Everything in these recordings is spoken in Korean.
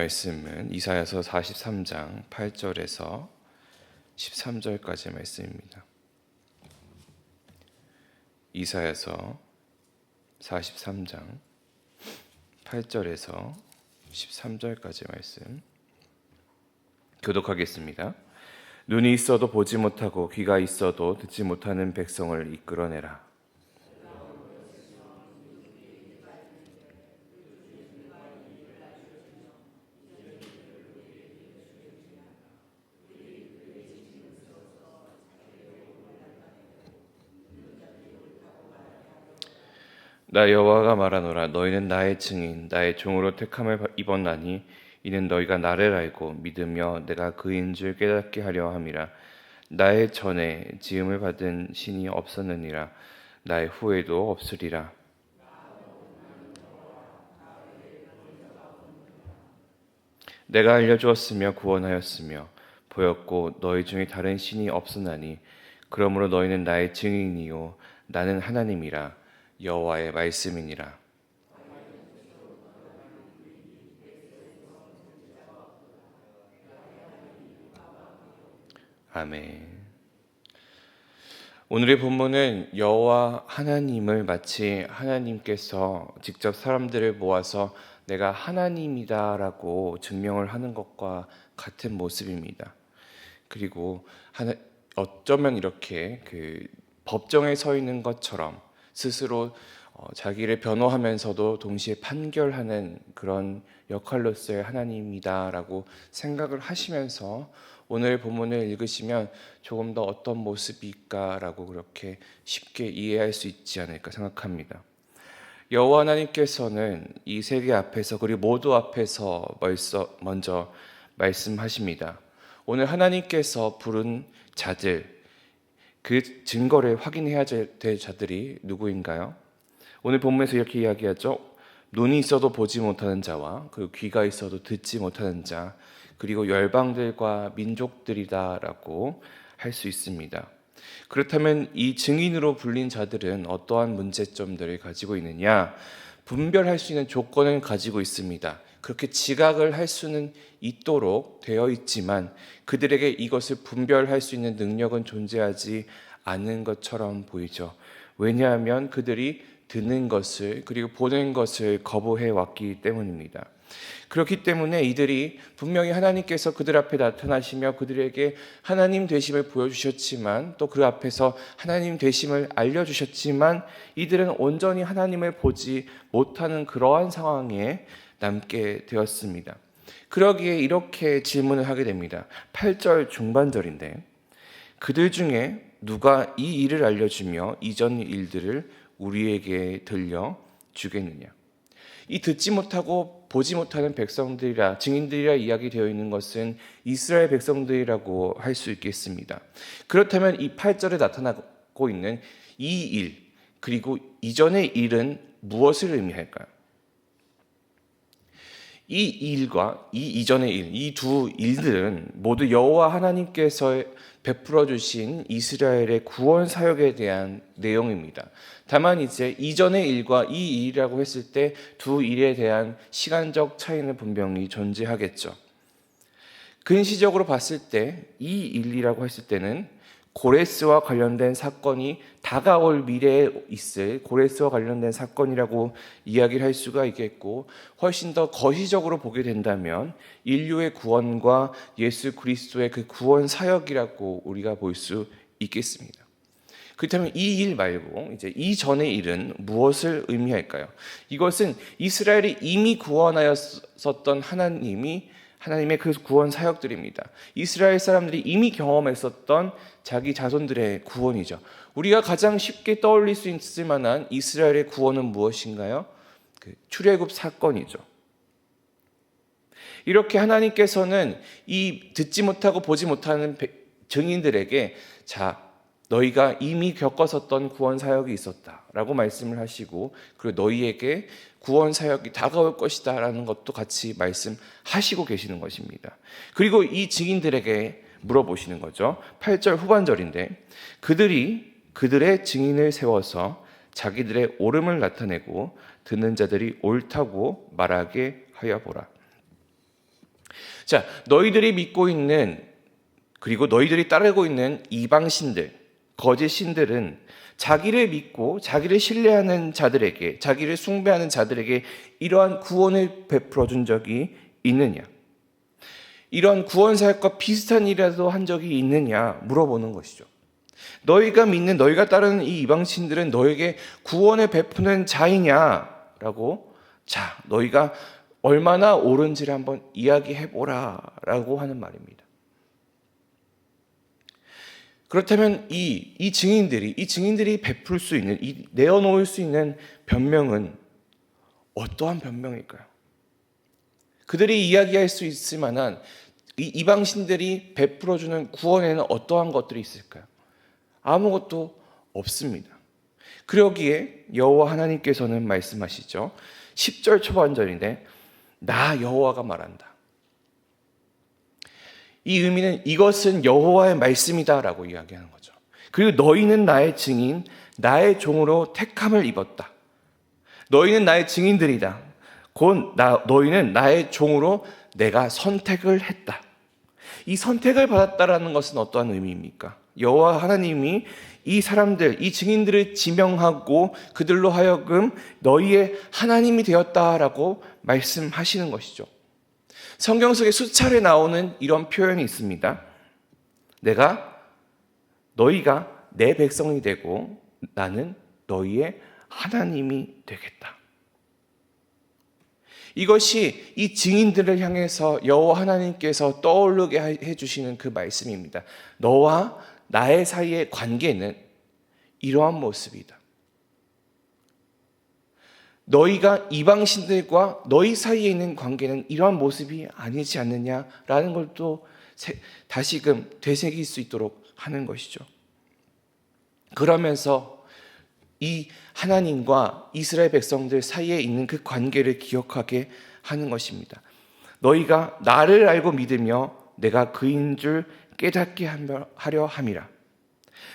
말씀은 이사야서 43장 8절에서 13절까지의 말씀입니다. 이사야서 43장 8절에서 13절까지의 말씀 교독하겠습니다. 눈이 있어도 보지 못하고 귀가 있어도 듣지 못하는 백성을 이끌어내라. 나 여호와가 말하노라. 너희는 나의 증인 나의 종으로 택함을 입었나니 이는 너희가 나를 알고 믿으며 내가 그인 줄 깨닫게 하려 함이라. 나의 전에 지음을 받은 신이 없었느니라. 나의 후에도 없으리라. 내가 알려주었으며 구원하였으며 보였고 너희 중에 다른 신이 없었나니 그러므로 너희는 나의 증인이요 나는 하나님이라. 여호와의 말씀이니라. 아멘. 오늘의 본문은 여호와 하나님을 마치 하나님께서 직접 사람들을 모아서 내가 하나님이다라고 증명을 하는 것과 같은 모습입니다. 그리고 어쩌면 이렇게 법정에 서 있는 것처럼 스스로 자기를 변호하면서도 동시에 판결하는 그런 역할로서의 하나님이다라고 생각을 하시면서 오늘 본문을 읽으시면 조금 더 어떤 모습일까라고 그렇게 쉽게 이해할 수 있지 않을까 생각합니다. 여호와 하나님께서는 이 세계 앞에서 그리고 모두 앞에서 먼저 말씀하십니다. 오늘 하나님께서 부른 자들, 그 증거를 확인해야 될 자들이 누구인가요? 오늘 본문에서 이렇게 이야기하죠. 눈이 있어도 보지 못하는 자와 그 귀가 있어도 듣지 못하는 자, 그리고 열방들과 민족들이다라고 할 수 있습니다. 그렇다면 이 증인으로 불린 자들은 어떠한 문제점들을 가지고 있느냐? 분별할 수 있는 조건을 가지고 있습니다. 그렇게 지각을 할 수는 있도록 되어 있지만 그들에게 이것을 분별할 수 있는 능력은 존재하지 않는 것처럼 보이죠. 왜냐하면 그들이 듣는 것을 그리고 보는 것을 거부해 왔기 때문입니다. 그렇기 때문에 이들이 분명히 하나님께서 그들 앞에 나타나시며 그들에게 하나님 되심을 보여주셨지만 또 그 앞에서 하나님 되심을 알려주셨지만 이들은 온전히 하나님을 보지 못하는 그러한 상황에 남게 되었습니다. 그러기에 이렇게 질문을 하게 됩니다. 8절 중반절인데 그들 중에 누가 이 일을 알려주며 이전 일들을 우리에게 들려주겠느냐. 이 듣지 못하고 보지 못하는 백성들이라 증인들이라 이야기되어 있는 것은 이스라엘 백성들이라고 할 수 있겠습니다. 그렇다면 이 8절에 나타나고 있는 이 일 그리고 이전의 일은 무엇을 의미할까요? 이 일과 이 이전의 일, 이 두 일들은 모두 여호와 하나님께서 베풀어 주신 이스라엘의 구원 사역에 대한 내용입니다. 다만 이제 이전의 일과 이 일이라고 했을 때 두 일에 대한 시간적 차이는 분명히 존재하겠죠. 근시적으로 봤을 때 이 일이라고 했을 때는 고레스와 관련된 사건이 다가올 미래에 있을 고레스와 관련된 사건이라고 이야기를 할 수가 있겠고 훨씬 더 거시적으로 보게 된다면 인류의 구원과 예수 그리스도의 그 구원 사역이라고 우리가 볼 수 있겠습니다. 그렇다면 이 일 말고 이제 이전의 일은 무엇을 의미할까요? 이것은 이스라엘이 이미 구원하였었던 하나님의 그 구원 사역들입니다. 이스라엘 사람들이 이미 경험했었던 자기 자손들의 구원이죠. 우리가 가장 쉽게 떠올릴 수 있을 만한 이스라엘의 구원은 무엇인가요? 출애굽 사건이죠. 이렇게 하나님께서는 이 듣지 못하고 보지 못하는 증인들에게 너희가 이미 겪었었던 구원 사역이 있었다라고 말씀을 하시고 그리고 너희에게 구원 사역이 다가올 것이다 라는 것도 같이 말씀하시고 계시는 것입니다. 그리고 이 증인들에게 물어보시는 거죠. 8절 후반절인데 그들이 그들의 증인을 세워서 자기들의 옳음을 나타내고 듣는 자들이 옳다고 말하게 하여 보라. 자, 너희들이 믿고 있는 그리고 너희들이 따르고 있는 이방신들, 거짓 신들은 자기를 믿고 자기를 신뢰하는 자들에게, 자기를 숭배하는 자들에게 이러한 구원을 베풀어 준 적이 있느냐? 이런 구원 사역과 비슷한 일이라도 한 적이 있느냐 물어보는 것이죠. 너희가 믿는, 너희가 따르는 이 이방신들은 너에게 구원을 베푸는 자이냐라고, 자, 너희가 얼마나 옳은지를 한번 이야기해보라 라고 하는 말입니다. 그렇다면 이 증인들이 베풀 수 있는, 내어놓을 수 있는 변명은 어떠한 변명일까요? 그들이 이야기할 수 있을 만한 이 이방신들이 베풀어주는 구원에는 어떠한 것들이 있을까요? 아무것도 없습니다. 그러기에 여호와 하나님께서는 말씀하시죠. 10절 초반절인데 나 여호와가 말한다. 이 의미는 이것은 여호와의 말씀이다라고 이야기하는 거죠. 그리고 너희는 나의 증인, 나의 종으로 택함을 입었다. 너희는 나의 증인들이다. 곧 너희는 나의 종으로 내가 선택을 했다. 이 선택을 받았다라는 것은 어떠한 의미입니까? 여호와 하나님이 이 사람들, 이 증인들을 지명하고 그들로 하여금 너희의 하나님이 되었다라고 말씀하시는 것이죠. 성경 속에 수차례 나오는 이런 표현이 있습니다. 너희가 내 백성이 되고 나는 너희의 하나님이 되겠다. 이것이 이 증인들을 향해서 여호와 하나님께서 떠오르게 해주시는 그 말씀입니다. 너와 나의 사이의 관계는 이러한 모습이다. 너희가 이방신들과 너희 사이에 있는 관계는 이러한 모습이 아니지 않느냐라는 걸 또 다시금 되새길 수 있도록 하는 것이죠. 그러면서 이 하나님과 이스라엘 백성들 사이에 있는 그 관계를 기억하게 하는 것입니다. 너희가 나를 알고 믿으며 내가 그인 줄 깨닫게 하려 함이라.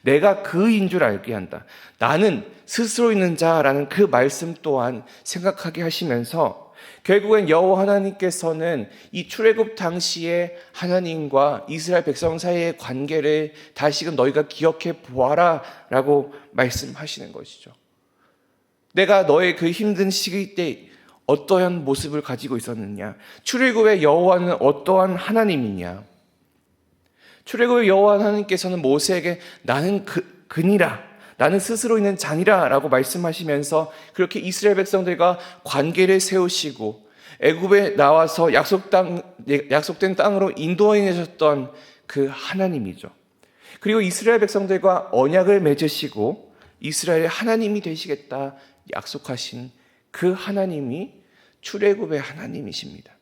내가 그인 줄 알게 한다. 나는 스스로 있는 자라는 그 말씀 또한 생각하게 하시면서 결국엔 여호와 하나님께서는 이 출애굽 당시에 하나님과 이스라엘 백성 사이의 관계를 다시금 너희가 기억해 보아라 라고 말씀하시는 것이죠. 내가 너의 그 힘든 시기 때 어떠한 모습을 가지고 있었느냐, 출애굽의 여호와는 어떠한 하나님이냐. 출애굽의 여호와 하나님께서는 모세에게 나는 그니라, 나는 스스로 있는 자니라 라고 말씀하시면서 그렇게 이스라엘 백성들과 관계를 세우시고 애굽에 나와서 약속된 땅으로 인도해 내셨던 그 하나님이죠. 그리고 이스라엘 백성들과 언약을 맺으시고 이스라엘의 하나님이 되시겠다 약속하신 그 하나님이 출애굽의 하나님이십니다.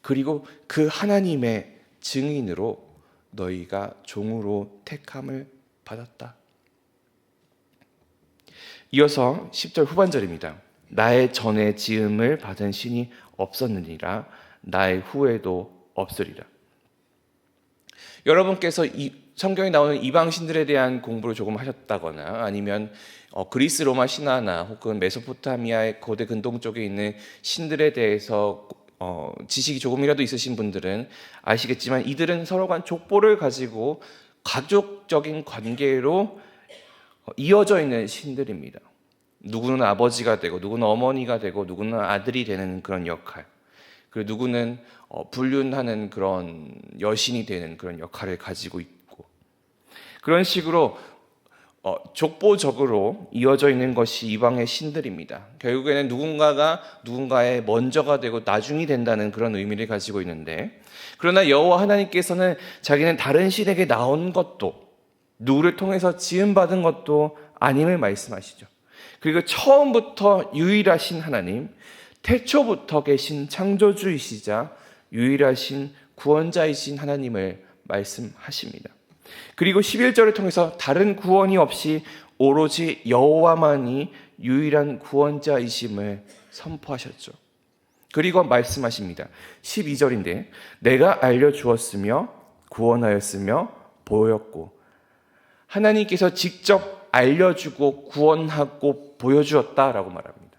그리고 그 하나님의 증인으로 너희가 종으로 택함을 받았다. 이어서 10절 후반절입니다. 나의 전에 지음을 받은 신이 없었느니라 나의 후에도 없으리라. 여러분께서 이 성경에 나오는 이방신들에 대한 공부를 조금 하셨다거나 아니면 그리스 로마 신화나 혹은 메소포타미아의 고대 근동 쪽에 있는 신들에 대해서 지식이 조금이라도 있으신 분들은 아시겠지만 이들은 서로 간 족보를 가지고 가족적인 관계로 이어져 있는 신들입니다. 누구는 아버지가 되고 누구는 어머니가 되고 누구는 아들이 되는 그런 역할, 그리고 누구는 불륜하는 그런 여신이 되는 그런 역할을 가지고 있고, 그런 식으로 족보적으로 이어져 있는 것이 이방의 신들입니다. 결국에는 누군가가 누군가의 먼저가 되고 나중이 된다는 그런 의미를 가지고 있는데, 그러나 여호와 하나님께서는 자기는 다른 신에게 나온 것도 누구를 통해서 지음받은 것도 아님을 말씀하시죠. 그리고 처음부터 유일하신 하나님, 태초부터 계신 창조주이시자 유일하신 구원자이신 하나님을 말씀하십니다. 그리고 11절을 통해서 다른 구원이 없이 오로지 여호와만이 유일한 구원자이심을 선포하셨죠. 그리고 말씀하십니다. 12절인데 내가 알려주었으며 구원하였으며 보였고, 하나님께서 직접 알려주고 구원하고 보여주었다라고 말합니다.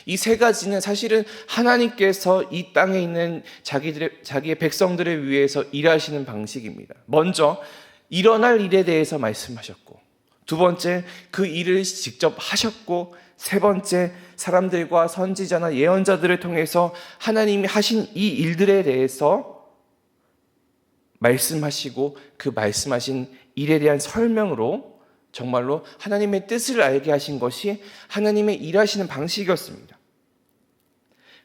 이 세 가지는 사실은 하나님께서 이 땅에 있는 자기의 백성들을 위해서 일하시는 방식입니다. 먼저 일어날 일에 대해서 말씀하셨고, 두 번째 그 일을 직접 하셨고, 세 번째 사람들과 선지자나 예언자들을 통해서 하나님이 하신 이 일들에 대해서 말씀하시고, 그 말씀하신 일에 대한 설명으로 정말로 하나님의 뜻을 알게 하신 것이 하나님의 일하시는 방식이었습니다.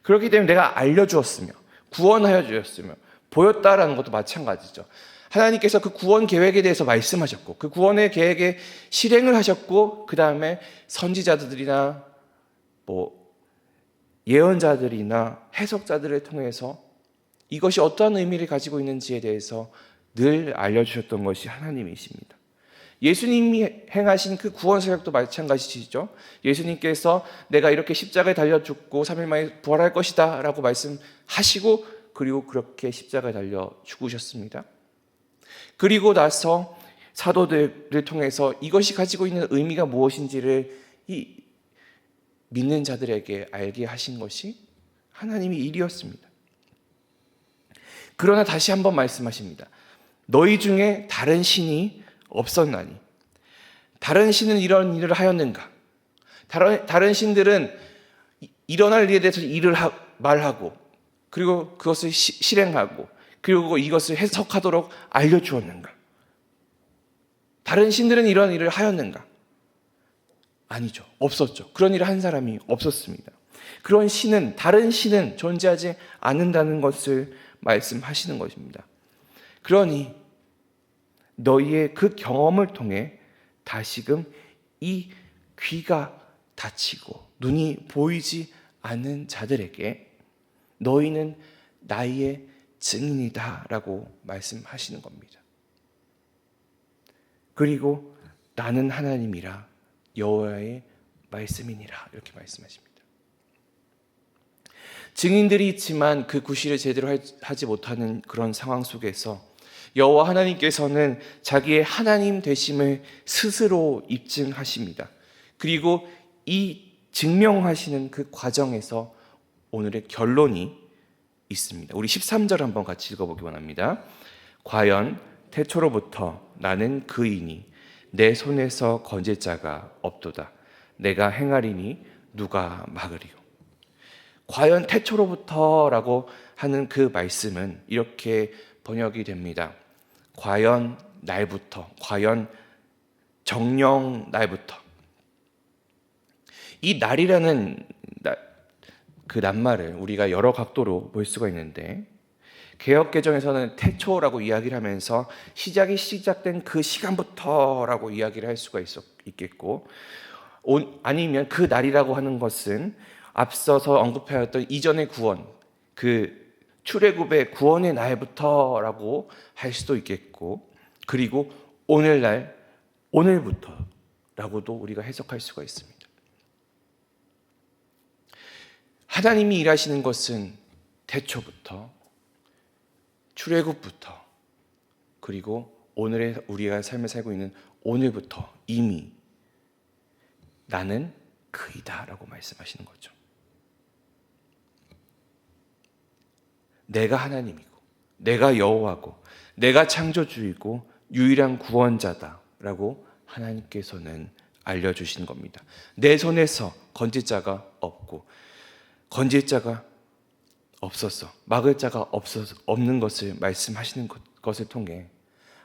그렇기 때문에 내가 알려주었으며 구원하여 주었으며 보였다라는 것도 마찬가지죠. 하나님께서 그 구원 계획에 대해서 말씀하셨고, 그 구원의 계획에 실행을 하셨고, 그 다음에 선지자들이나 예언자들이나 해석자들을 통해서 이것이 어떠한 의미를 가지고 있는지에 대해서 늘 알려주셨던 것이 하나님이십니다. 예수님이 행하신 그 구원 사역도 마찬가지시죠. 예수님께서 내가 이렇게 십자가에 달려 죽고 3일 만에 부활할 것이다 라고 말씀하시고, 그리고 그렇게 십자가에 달려 죽으셨습니다. 그리고 나서 사도들을 통해서 이것이 가지고 있는 의미가 무엇인지를 이 믿는 자들에게 알게 하신 것이 하나님의 일이었습니다. 그러나 다시 한번 말씀하십니다. 너희 중에 다른 신이 없었나니. 다른 신은 이런 일을 하였는가? 다른 신들은 일어날 일에 대해서 말하고, 그리고 그것을 실행하고, 그리고 이것을 해석하도록 알려주었는가? 다른 신들은 이런 일을 하였는가? 아니죠. 없었죠. 그런 일을 한 사람이 없었습니다. 그런 신은, 다른 신은 존재하지 않는다는 것을 말씀하시는 것입니다. 그러니 너희의 그 경험을 통해 다시금 이 귀가 닫히고 눈이 보이지 않는 자들에게 너희는 나의 증인이다 라고 말씀하시는 겁니다. 그리고 나는 하나님이라 여호와의 말씀이니라 이렇게 말씀하십니다. 증인들이 있지만 그 구실을 제대로 하지 못하는 그런 상황 속에서 여호와 하나님께서는 자기의 하나님 되심을 스스로 입증하십니다. 그리고 이 증명하시는 그 과정에서 오늘의 결론이 있습니다. 우리 13절 한번 같이 읽어보기 원합니다. 과연 태초로부터 나는 그이니 내 손에서 건질 자가 없도다. 내가 행하리니 누가 막으리요. 과연 태초로부터라고 하는 그 말씀은 이렇게 번역이 됩니다. 과연 날부터, 과연 정령 날부터. 이 날이라는 그 낱말을 우리가 여러 각도로 볼 수가 있는데, 개역개정에서는 태초라고 이야기를 하면서 시작이 시작된 그 시간부터라고 이야기를 할 수가 있겠고, 아니면 그 날이라고 하는 것은 앞서서 언급하였던 이전의 구원, 그 출애굽의 구원의 날부터라고 할 수도 있겠고, 그리고 오늘날, 오늘부터라고도 우리가 해석할 수가 있습니다. 하나님이 일하시는 것은 태초부터, 출애굽부터, 그리고 오늘의 우리가 삶을 살고 있는 오늘부터 이미 나는 그이다 라고 말씀하시는 거죠. 내가 하나님이고, 내가 여호와고, 내가 창조주이고 유일한 구원자다 라고 하나님께서는 알려주신 겁니다. 내 손에서 건질 자가 없고, 건질 자가 없었어, 막을 자가 없는 것을 말씀하시는 것을 통해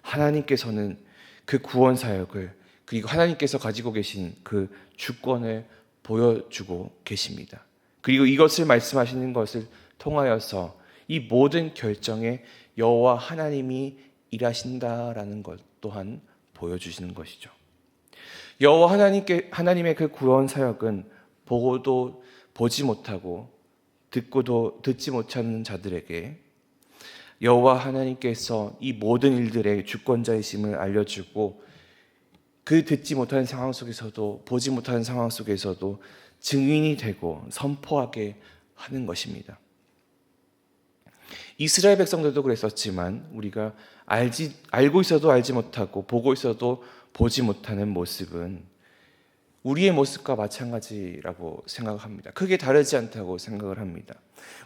하나님께서는 그 구원 사역을, 그리고 하나님께서 가지고 계신 그 주권을 보여주고 계십니다. 그리고 이것을 말씀하시는 것을 통하여서 이 모든 결정에 여호와 하나님이 일하신다라는 것 또한 보여주시는 것이죠. 여호와 하나님의 그 구원 사역은 보고도 보지 못하고 듣고도 듣지 못하는 자들에게 여호와 하나님께서 이 모든 일들의 주권자이심을 알려주고, 그 듣지 못하는 상황 속에서도 보지 못하는 상황 속에서도 증인이 되고 선포하게 하는 것입니다. 이스라엘 백성들도 그랬었지만 우리가 알고 있어도 알지 못하고 보고 있어도 보지 못하는 모습은 우리의 모습과 마찬가지라고 생각합니다. 크게 다르지 않다고 생각을 합니다.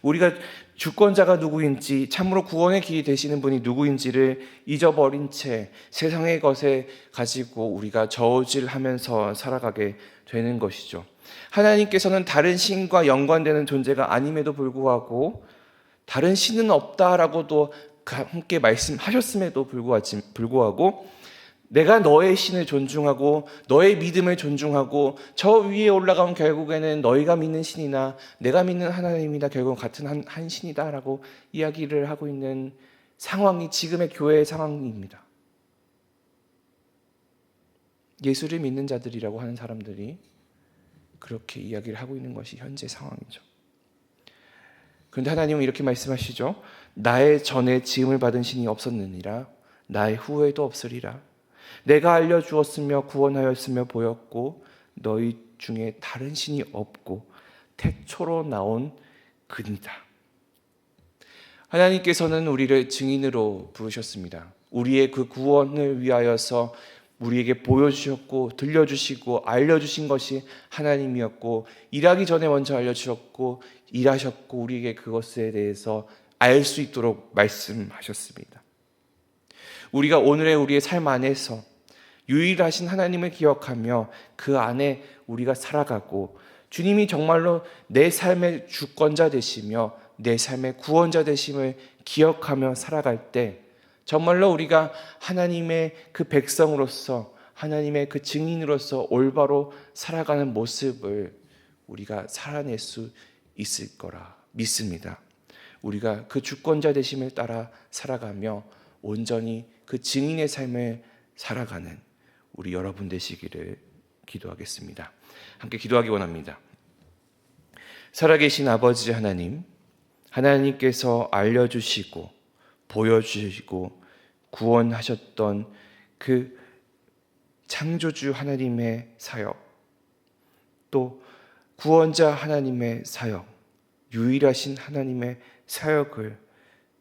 우리가 주권자가 누구인지, 참으로 구원의 길이 되시는 분이 누구인지를 잊어버린 채 세상의 것에 가지고 우리가 저울질하면서 살아가게 되는 것이죠. 하나님께서는 다른 신과 연관되는 존재가 아님에도 불구하고, 다른 신은 없다라고도 함께 말씀하셨음에도 불구하고 내가 너의 신을 존중하고 너의 믿음을 존중하고 저 위에 올라가면 결국에는 너희가 믿는 신이나 내가 믿는 하나님이나 결국은 같은 한 신이다라고 이야기를 하고 있는 상황이 지금의 교회의 상황입니다. 예수를 믿는 자들이라고 하는 사람들이 그렇게 이야기를 하고 있는 것이 현재 상황이죠. 그런데 하나님은 이렇게 말씀하시죠. 나의 전에 지음을 받은 신이 없었느니라. 나의 후에도 없으리라. 내가 알려주었으며 구원하였으며 보였고 너희 중에 다른 신이 없고 태초로 나온 그니다. 하나님께서는 우리를 증인으로 부르셨습니다. 우리의 그 구원을 위하여서 우리에게 보여주셨고 들려주시고 알려주신 것이 하나님이었고, 일하기 전에 먼저 알려주셨고 일하셨고 우리에게 그것에 대해서 알 수 있도록 말씀하셨습니다. 우리가 오늘의 우리의 삶 안에서 유일하신 하나님을 기억하며 그 안에 우리가 살아가고, 주님이 정말로 내 삶의 주권자 되시며 내 삶의 구원자 되심을 기억하며 살아갈 때 정말로 우리가 하나님의 그 백성으로서, 하나님의 그 증인으로서 올바로 살아가는 모습을 우리가 살아낼 수 있을 거라 믿습니다. 우리가 그 주권자 되심을 따라 살아가며 온전히 그 증인의 삶을 살아가는 우리 여러분 되시기를 기도하겠습니다. 함께 기도하기 원합니다. 살아계신 아버지 하나님, 하나님께서 알려주시고 보여주시고 구원하셨던 그 창조주 하나님의 사역, 또 구원자 하나님의 사역, 유일하신 하나님의 사역을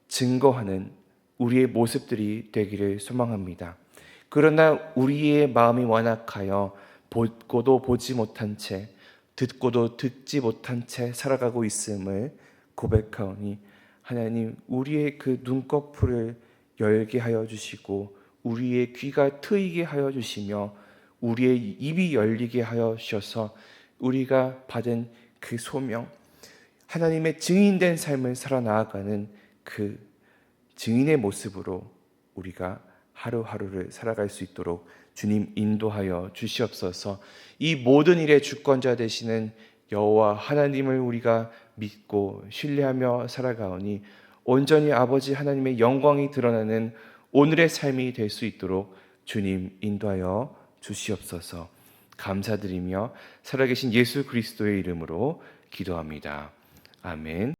증거하는 우리의 모습들이 되기를 소망합니다. 그러나 우리의 마음이 완악하여 보고도 보지 못한 채, 듣고도 듣지 못한 채 살아가고 있음을 고백하오니, 하나님 우리의 그 눈꺼풀을 열게 하여 주시고 우리의 귀가 트이게 하여 주시며 우리의 입이 열리게 하여 주셔서 우리가 받은 그 소명, 하나님의 증인된 삶을 살아나가는 그 증인의 모습으로 우리가 하루하루를 살아갈 수 있도록 주님 인도하여 주시옵소서. 이 모든 일의 주권자 되시는 여호와 하나님을 우리가 믿고 신뢰하며 살아가오니 온전히 아버지 하나님의 영광이 드러나는 오늘의 삶이 될 수 있도록 주님 인도하여 주시옵소서. 감사드리며 살아계신 예수 그리스도의 이름으로 기도합니다. 아멘.